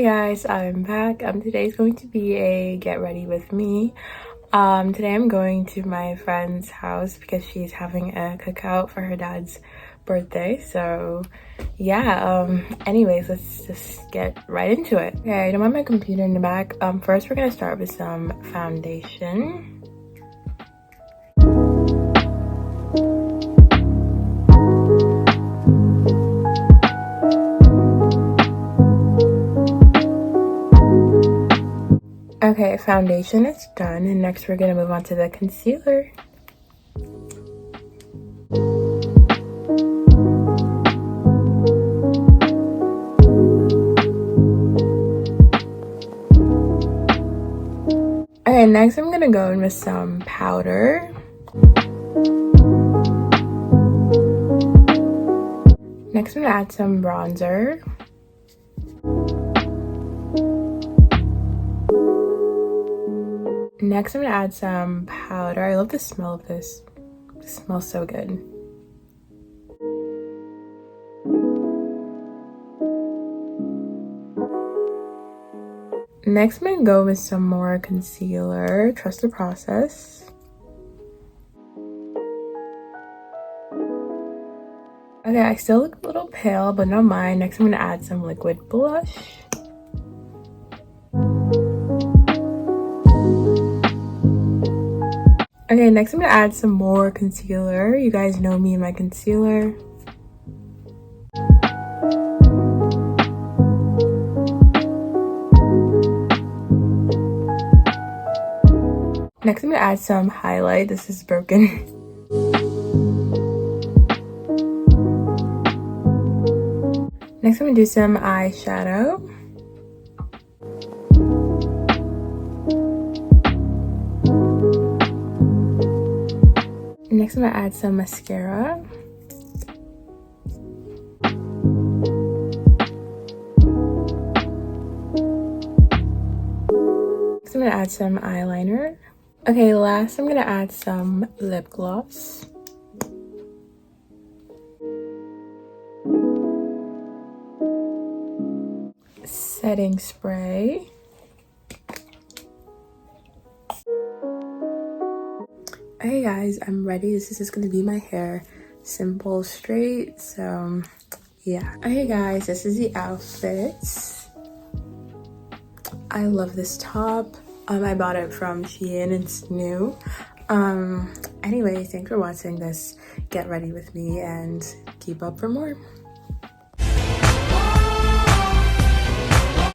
guys, I'm back. Today's going to be a get ready with me. Today I'm going to my friend's house because she's having a cookout for her dad's birthday. So yeah, anyways, let's just get right into it. Okay, I'm on my computer in the back. First we're gonna start with some foundation. Okay, foundation is done, and next we're gonna move on to the concealer. Okay, next I'm gonna go in with some powder. Next I'm gonna add some bronzer. Next I'm gonna add some powder. I love the smell of this. It smells so good. Next I'm gonna go with some more concealer. Trust the process. Okay, I still look a little pale, but not mine. Next I'm gonna add some liquid blush. Okay, next I'm gonna add some more concealer. You guys know me and my concealer. Next I'm gonna add some highlight. This is broken. Next I'm gonna do some eyeshadow. Next I'm gonna add some mascara. Next I'm gonna add some eyeliner. Okay, last I'm gonna add some lip gloss. Setting spray. Okay guys, I'm ready. This is just gonna be my hair. Simple, straight, so yeah. Okay guys, this is the outfits. I love this top. I bought it from Shein. It's new. Anyway, thanks for watching this. Get ready with me and keep up for more.